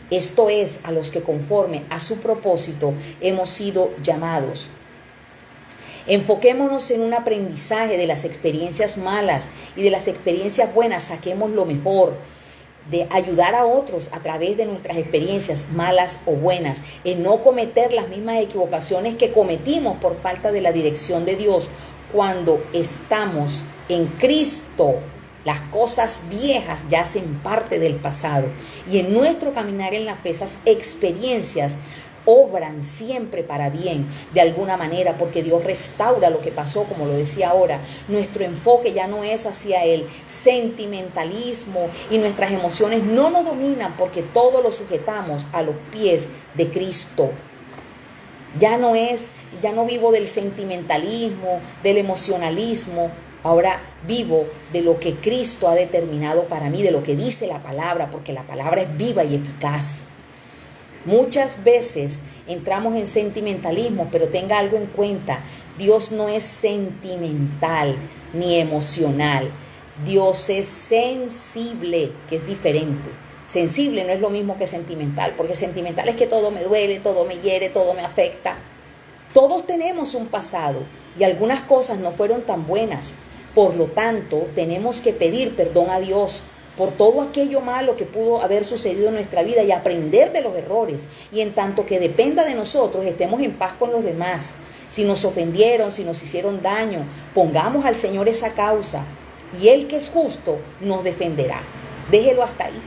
Esto es, a los que conforme a su propósito hemos sido llamados. Enfoquémonos en un aprendizaje de las experiencias malas y de las experiencias buenas. Saquemos lo mejor de ayudar a otros a través de nuestras experiencias malas o buenas, en no cometer las mismas equivocaciones que cometimos por falta de la dirección de Dios. Cuando estamos en Cristo, las cosas viejas ya hacen parte del pasado, y en nuestro caminar en la fe, esas experiencias obran siempre para bien de alguna manera, porque Dios restaura lo que pasó, como lo decía ahora. Nuestro enfoque ya no es hacia el sentimentalismo y nuestras emociones no nos dominan, porque todo lo sujetamos a los pies de Cristo. Ya no vivo del sentimentalismo, del emocionalismo. Ahora vivo de lo que Cristo ha determinado para mí, de lo que dice la palabra, porque la palabra es viva y eficaz. Muchas veces entramos en sentimentalismo, pero tenga algo en cuenta: Dios no es sentimental ni emocional. Dios es sensible, que es diferente. Sensible no es lo mismo que sentimental, porque sentimental es que todo me duele, todo me hiere, todo me afecta. Todos tenemos un pasado y algunas cosas no fueron tan buenas. Por lo tanto, tenemos que pedir perdón a Dios por todo aquello malo que pudo haber sucedido en nuestra vida y aprender de los errores. Y en tanto que dependa de nosotros, estemos en paz con los demás. Si nos ofendieron, si nos hicieron daño, pongamos al Señor esa causa, y Él, que es justo, nos defenderá. Déjelo hasta ahí.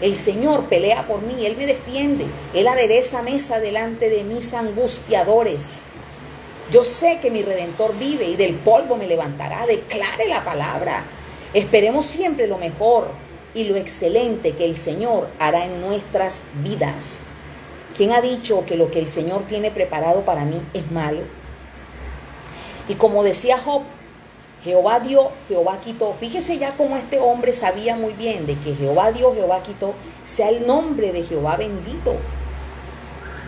El Señor pelea por mí, Él me defiende. Él adereza mesa delante de mis angustiadores. Yo sé que mi Redentor vive y del polvo me levantará. Declare la palabra. Esperemos siempre lo mejor y lo excelente que el Señor hará en nuestras vidas. ¿Quién ha dicho que lo que el Señor tiene preparado para mí es malo? Y como decía Job, Jehová dio, Jehová quitó. Fíjese ya cómo este hombre sabía muy bien de que Jehová dio, Jehová quitó, sea el nombre de Jehová bendito.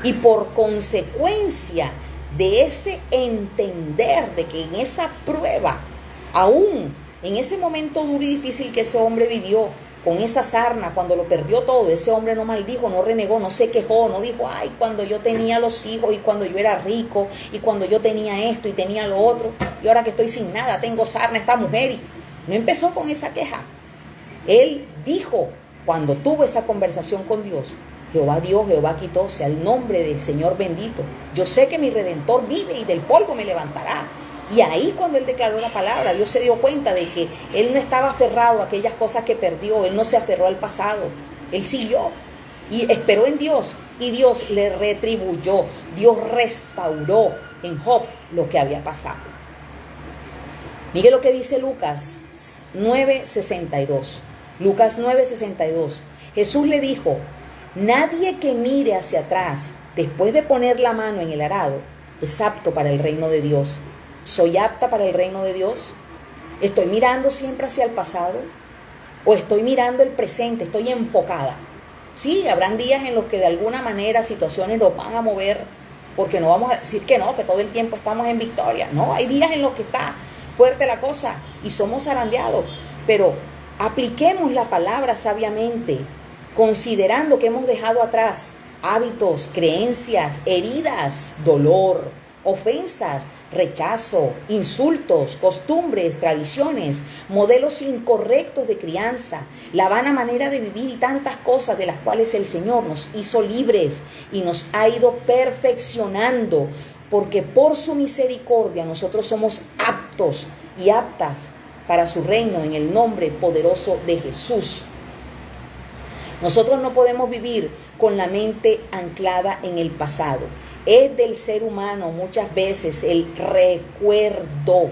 Y por consecuencia de ese entender de que en esa prueba, aún en ese momento duro y difícil que ese hombre vivió, con esa sarna, cuando lo perdió todo, ese hombre no maldijo, no renegó, no se quejó, no dijo: ay, cuando yo tenía los hijos, y cuando yo era rico, y cuando yo tenía esto y tenía lo otro, y ahora que estoy sin nada, tengo sarna esta mujer. Y no empezó con esa queja. Él dijo, cuando tuvo esa conversación con Dios: Jehová dio, Jehová quitó, sea el nombre del Señor bendito. Yo sé que mi Redentor vive y del polvo me levantará. Y ahí, cuando él declaró la palabra, Dios se dio cuenta de que él no estaba aferrado a aquellas cosas que perdió. Él no se aferró al pasado. Él siguió y esperó en Dios, y Dios le retribuyó. Dios restauró en Job lo que había pasado. Mire lo que dice Lucas 9:62. Lucas 9:62. Jesús le dijo: nadie que mire hacia atrás después de poner la mano en el arado es apto para el reino de Dios. ¿Soy apta para el reino de Dios? ¿Estoy mirando siempre hacia el pasado? ¿O estoy mirando el presente? ¿Estoy enfocada? Sí, habrán días en los que de alguna manera situaciones nos van a mover, porque no vamos a decir que no, que todo el tiempo estamos en victoria. No, hay días en los que está fuerte la cosa y somos zarandeados. Pero apliquemos la palabra sabiamente, considerando que hemos dejado atrás hábitos, creencias, heridas, dolor, ofensas, rechazo, insultos, costumbres, tradiciones, modelos incorrectos de crianza, la vana manera de vivir y tantas cosas de las cuales el Señor nos hizo libres y nos ha ido perfeccionando, porque por su misericordia nosotros somos aptos y aptas para su reino, en el nombre poderoso de Jesús. Nosotros no podemos vivir con la mente anclada en el pasado. Es del ser humano muchas veces el recuerdo,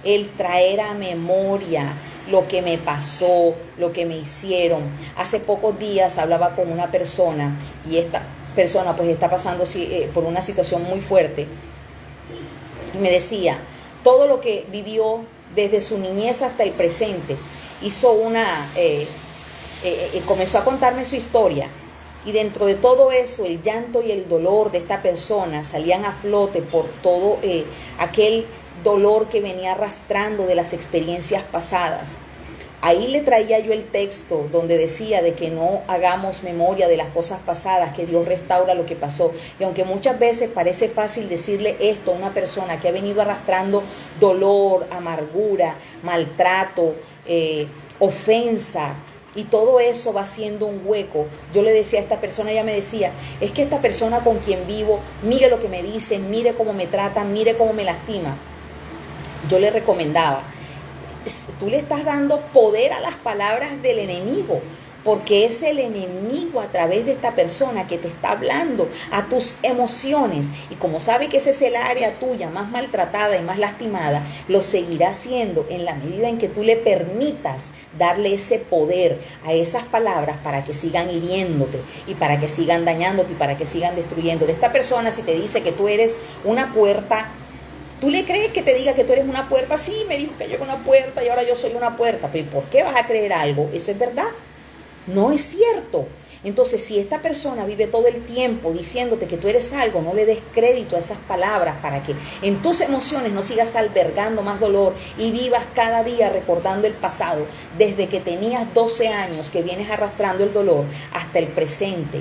el traer a memoria lo que me pasó, lo que me hicieron. Hace pocos días hablaba con una persona y esta persona pues está pasando por una situación muy fuerte. Y me decía, todo lo que vivió desde su niñez hasta el presente, comenzó a contarme su historia. Y dentro de todo eso, el llanto y el dolor de esta persona salían a flote por todo aquel dolor que venía arrastrando de las experiencias pasadas. Ahí le traía yo el texto donde decía de que no hagamos memoria de las cosas pasadas, que Dios restaura lo que pasó. Y aunque muchas veces parece fácil decirle esto a una persona que ha venido arrastrando dolor, amargura, maltrato, ofensa, y todo eso va haciendo un hueco. Yo le decía a esta persona, ella me decía, es que esta persona con quien vivo, mire lo que me dice, mire cómo me trata, mire cómo me lastima. Yo le recomendaba, tú le estás dando poder a las palabras del enemigo, porque es el enemigo a través de esta persona que te está hablando a tus emociones. Y como sabe que ese es el área tuya más maltratada y más lastimada, lo seguirá haciendo en la medida en que tú le permitas darle ese poder a esas palabras para que sigan hiriéndote y para que sigan dañándote y para que sigan destruyendo. De esta persona, si te dice que tú eres una puerta, ¿tú le crees que te diga que tú eres una puerta? Sí, me dijo que yo era una puerta y ahora yo soy una puerta. Pero ¿y por qué vas a creer algo? ¿Eso es verdad? No es cierto. Entonces, si esta persona vive todo el tiempo diciéndote que tú eres algo, no le des crédito a esas palabras para que en tus emociones no sigas albergando más dolor y vivas cada día recordando el pasado, desde que tenías 12 años que vienes arrastrando el dolor hasta el presente.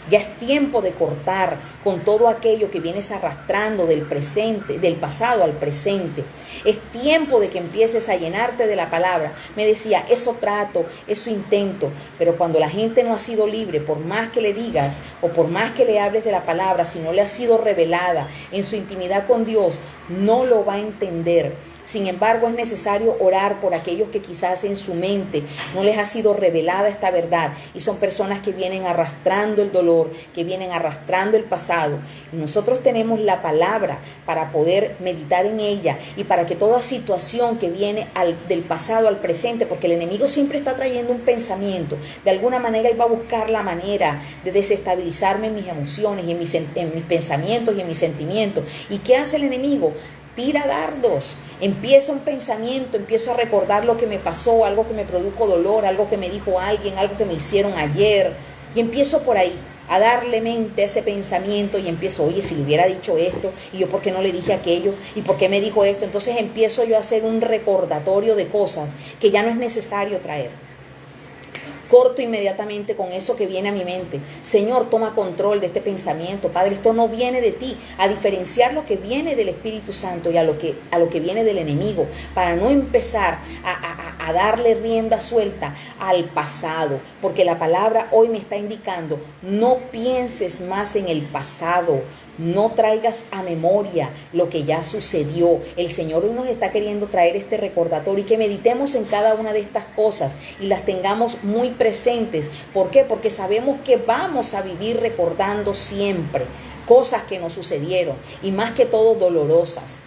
Ya es tiempo de cortar con todo aquello que vienes arrastrando del presente, del pasado al presente. Es tiempo de que empieces a llenarte de la palabra. Me decía, eso trato, eso intento, pero cuando la gente no ha sido libre, por más que le digas o por más que le hables de la palabra, si no le ha sido revelada en su intimidad con Dios, no lo va a entender. Sin embargo, es necesario orar por aquellos que quizás en su mente no les ha sido revelada esta verdad y son personas que vienen arrastrando el dolor, que vienen arrastrando el pasado. Y nosotros tenemos la palabra para poder meditar en ella y para que toda situación que viene del pasado al presente, porque el enemigo siempre está trayendo un pensamiento, de alguna manera él va a buscar la manera de desestabilizarme en mis emociones, y en mis pensamientos y en mis sentimientos. ¿Y qué hace el enemigo? Tira dardos, empieza un pensamiento, empiezo a recordar lo que me pasó, algo que me produjo dolor, algo que me dijo alguien, algo que me hicieron ayer, y empiezo por ahí a darle mente a ese pensamiento y empiezo, oye, si le hubiera dicho esto, y yo por qué no le dije aquello, y por qué me dijo esto. Entonces empiezo yo a hacer un recordatorio de cosas que ya no es necesario traer. Corto inmediatamente con eso que viene a mi mente. Señor, toma control de este pensamiento. Padre, esto no viene de ti. A diferenciar lo que viene del Espíritu Santo y a lo que viene del enemigo. Para no empezar a darle rienda suelta al pasado. Porque la palabra hoy me está indicando, no pienses más en el pasado. No traigas a memoria lo que ya sucedió. El Señor hoy nos está queriendo traer este recordatorio y que meditemos en cada una de estas cosas y las tengamos muy presentes. ¿Por qué? Porque sabemos que vamos a vivir recordando siempre cosas que nos sucedieron y más que todo dolorosas.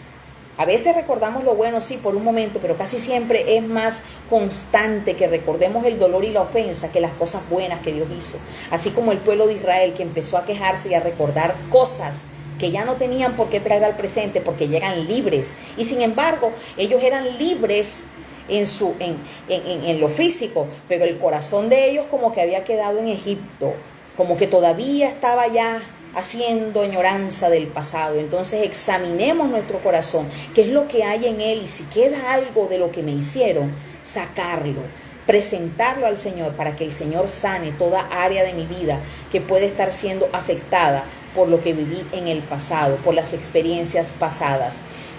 A veces recordamos lo bueno, sí, por un momento, pero casi siempre es más constante que recordemos el dolor y la ofensa que las cosas buenas que Dios hizo. Así como el pueblo de Israel que empezó a quejarse y a recordar cosas que ya no tenían por qué traer al presente porque ya eran libres. Y sin embargo, ellos eran libres en lo físico, pero el corazón de ellos como que había quedado en Egipto, como que todavía estaba ya haciendo añoranza del pasado. Entonces examinemos nuestro corazón, qué es lo que hay en él, y si queda algo de lo que me hicieron, sacarlo, presentarlo al Señor para que el Señor sane toda área de mi vida que puede estar siendo afectada por lo que viví en el pasado, por las experiencias pasadas.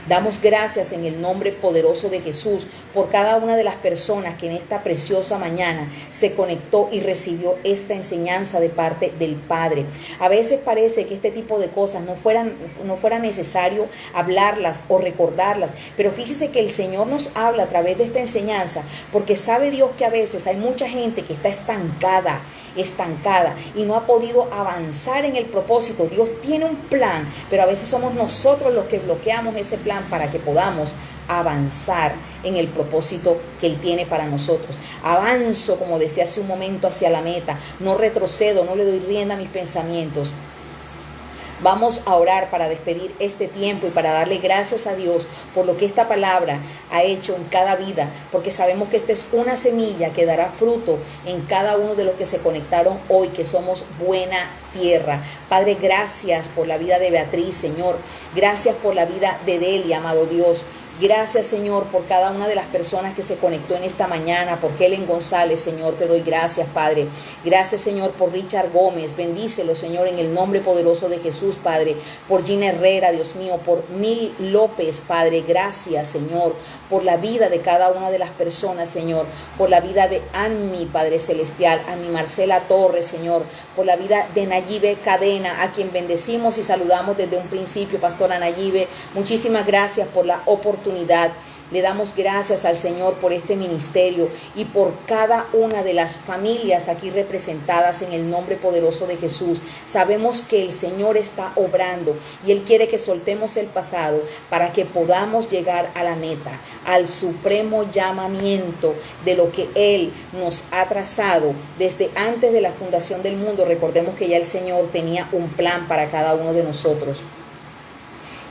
Damos gracias en el nombre poderoso de Jesús por cada una de las personas que en esta preciosa mañana se conectó y recibió esta enseñanza de parte del Padre. A veces parece que este tipo de cosas no fuera necesario hablarlas o recordarlas, pero fíjese que el Señor nos habla a través de esta enseñanza porque sabe Dios que a veces hay mucha gente que está estancada y no ha podido avanzar en el propósito. Dios tiene un plan, pero a veces somos nosotros los que bloqueamos ese plan para que podamos avanzar en el propósito que Él tiene para nosotros. Avanzo, como decía hace un momento, hacia la meta. No retrocedo, no le doy rienda a mis pensamientos. Vamos a orar para despedir este tiempo y para darle gracias a Dios por lo que esta palabra ha hecho en cada vida, porque sabemos que esta es una semilla que dará fruto en cada uno de los que se conectaron hoy, que somos buena tierra. Padre, gracias por la vida de Beatriz, Señor. Gracias por la vida de Delia, amado Dios. Gracias, Señor, por cada una de las personas que se conectó en esta mañana, por Helen González, Señor, te doy gracias, Padre. Gracias, Señor, por Richard Gómez, bendícelo, Señor, en el nombre poderoso de Jesús, Padre. Por Gina Herrera, Dios mío, por Mil López, Padre, gracias, Señor, por la vida de cada una de las personas, Señor, por la vida de Anmi, Padre Celestial, Anmi Marcela Torres, Señor, por la vida de Nayibe Cadena, a quien bendecimos y saludamos desde un principio, Pastora Nayibe. Muchísimas gracias por la oportunidad. Le damos gracias al Señor por este ministerio y por cada una de las familias aquí representadas en el nombre poderoso de Jesús. Sabemos que el Señor está obrando y Él quiere que soltemos el pasado para que podamos llegar a la meta, al supremo llamamiento de lo que Él nos ha trazado desde antes de la fundación del mundo. Recordemos que ya el Señor tenía un plan para cada uno de nosotros.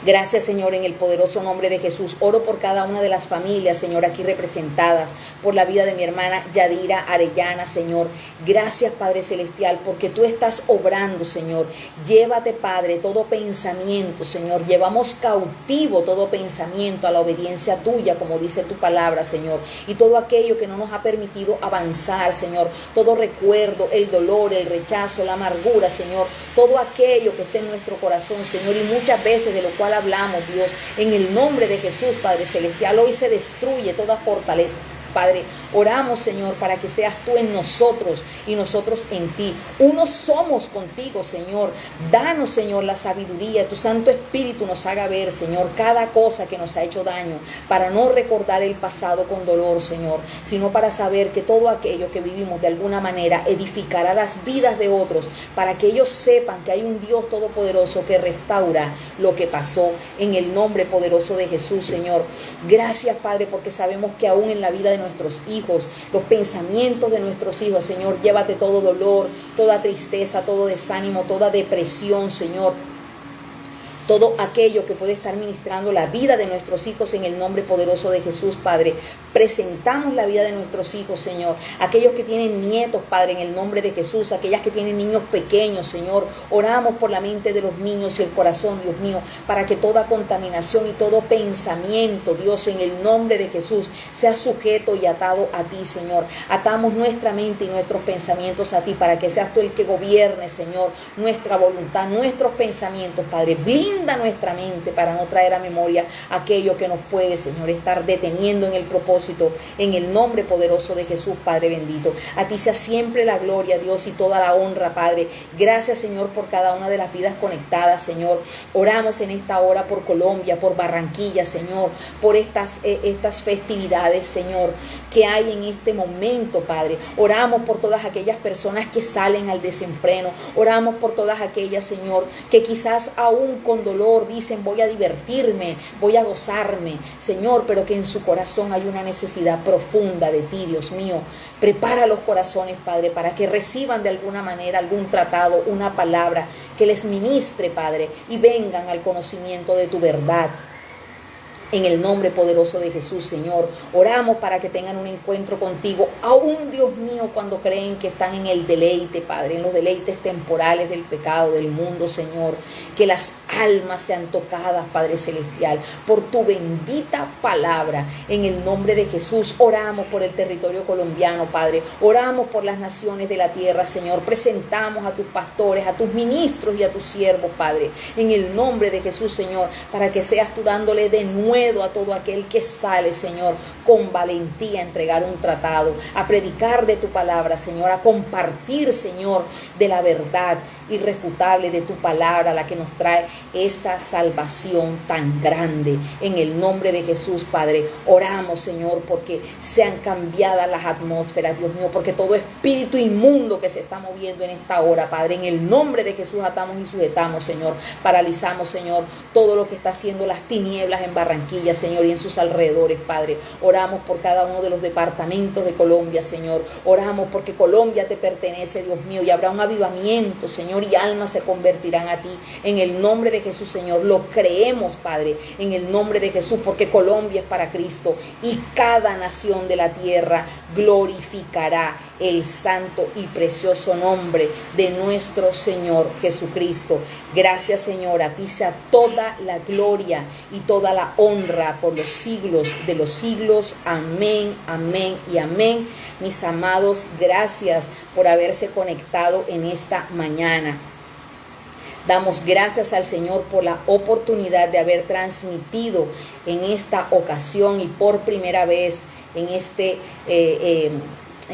Gracias, Señor, en el poderoso nombre de Jesús. Oro por cada una de las familias, Señor, aquí representadas, por la vida de mi hermana Yadira Arellana, Señor. Gracias, Padre Celestial, porque tú estás obrando, Señor. Llévate, Padre, todo pensamiento, Señor. Llevamos cautivo todo pensamiento a la obediencia tuya, como dice tu palabra, Señor. Y todo aquello que no nos ha permitido avanzar, Señor. Todo recuerdo, el dolor, el rechazo, la amargura, Señor. Todo aquello que esté en nuestro corazón, Señor. Y muchas veces de lo cual hablamos, Dios, en el nombre de Jesús, Padre Celestial, hoy se destruye toda fortaleza. Padre, oramos, Señor, para que seas tú en nosotros y nosotros en ti. Uno somos contigo, Señor. Danos, Señor, la sabiduría. Tu Santo Espíritu nos haga ver, Señor, cada cosa que nos ha hecho daño, para no recordar el pasado con dolor, Señor, sino para saber que todo aquello que vivimos de alguna manera edificará las vidas de otros, para que ellos sepan que hay un Dios todopoderoso que restaura lo que pasó, en el nombre poderoso de Jesús, Señor. Gracias, Padre, porque sabemos que aún en la vida de nuestros hijos, los pensamientos de nuestros hijos, Señor, llévate todo dolor, toda tristeza, todo desánimo, toda depresión, Señor. Todo aquello que puede estar ministrando la vida de nuestros hijos en el nombre poderoso de Jesús, Padre. Presentamos la vida de nuestros hijos, Señor. Aquellos que tienen nietos, Padre, en el nombre de Jesús. Aquellas que tienen niños pequeños, Señor. Oramos por la mente de los niños y el corazón, Dios mío, para que toda contaminación y todo pensamiento, Dios, en el nombre de Jesús, sea sujeto y atado a ti, Señor. Atamos nuestra mente y nuestros pensamientos a ti, para que seas tú el que gobierne, Señor, nuestra voluntad, nuestros pensamientos, Padre. Blinda nuestra mente para no traer a memoria aquello que nos puede, Señor, estar deteniendo en el propósito, en el nombre poderoso de Jesús, Padre bendito. A ti sea siempre la gloria, Dios, y toda la honra, Padre. Gracias, Señor, por cada una de las vidas conectadas, Señor. Oramos en esta hora por Colombia, por Barranquilla, Señor, por estas festividades, Señor, que hay en este momento, Padre. Oramos por todas aquellas personas que salen al desenfreno. Oramos por todas aquellas, Señor, que quizás aún con dolor dicen: voy a divertirme, voy a gozarme, Señor, pero que en su corazón hay una necesidad profunda de ti, Dios mío. Prepara los corazones, Padre, para que reciban de alguna manera algún tratado, una palabra que les ministre, Padre, y vengan al conocimiento de tu verdad. En el nombre poderoso de Jesús, Señor, oramos para que tengan un encuentro contigo, aún, Dios mío, cuando creen que están en el deleite, Padre, en los deleites temporales del pecado, del mundo, Señor, que las almas sean tocadas, Padre Celestial, por tu bendita palabra. En el nombre de Jesús, oramos por el territorio colombiano, Padre. Oramos por las naciones de la tierra, Señor. Presentamos a tus pastores, a tus ministros y a tus siervos, Padre. En el nombre de Jesús, Señor, para que seas tú dándole de nuevo a todo aquel que sale, Señor, con valentía a entregar un tratado, a predicar de tu palabra, Señor, a compartir, Señor, de la verdad irrefutable de tu palabra, la que nos trae esa salvación tan grande. En el nombre de Jesús, Padre, oramos, Señor, porque sean cambiadas las atmósferas, Dios mío, porque todo espíritu inmundo que se está moviendo en esta hora, Padre, en el nombre de Jesús atamos y sujetamos, Señor, paralizamos, Señor, todo lo que está haciendo las tinieblas en Barranquilla, Señor, y en sus alrededores, Padre. Oramos por cada uno de los departamentos de Colombia, Señor. Oramos porque Colombia te pertenece, Dios mío, y habrá un avivamiento, Señor, y almas se convertirán a ti. En el nombre de Jesús, Señor, lo creemos, Padre, en el nombre de Jesús, porque Colombia es para Cristo y cada nación de la tierra glorificará el santo y precioso nombre de nuestro Señor Jesucristo. Gracias, Señor, a ti sea toda la gloria y toda la honra por los siglos de los siglos. Amén, amén y amén. Mis amados, gracias por haberse conectado en esta mañana. Damos gracias al Señor por la oportunidad de haber transmitido en esta ocasión y por primera vez en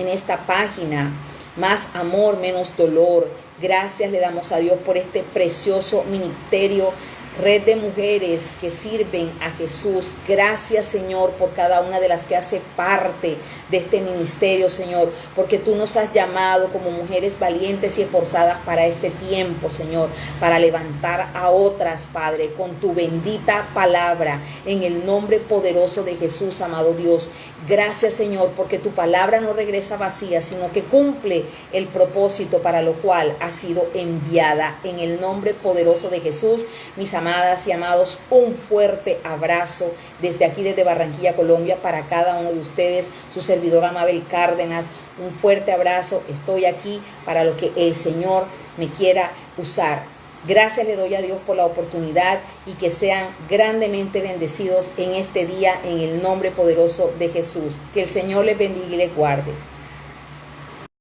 esta página, Más Amor, Menos Dolor. Gracias le damos a Dios por este precioso ministerio, red de mujeres que sirven a Jesús. Gracias, Señor, por cada una de las que hace parte de este ministerio, Señor, porque tú nos has llamado como mujeres valientes y esforzadas para este tiempo, Señor, para levantar a otras, Padre, con tu bendita palabra, en el nombre poderoso de Jesús, amado Dios. Gracias, Señor, porque tu palabra no regresa vacía, sino que cumple el propósito para lo cual ha sido enviada. En el nombre poderoso de Jesús, mis amadas y amados, un fuerte abrazo desde aquí, desde Barranquilla, Colombia, para cada uno de ustedes, su servidora Mabel Cárdenas. Un fuerte abrazo, estoy aquí para lo que el Señor me quiera usar. Gracias le doy a Dios por la oportunidad y que sean grandemente bendecidos en este día en el nombre poderoso de Jesús. Que el Señor les bendiga y les guarde.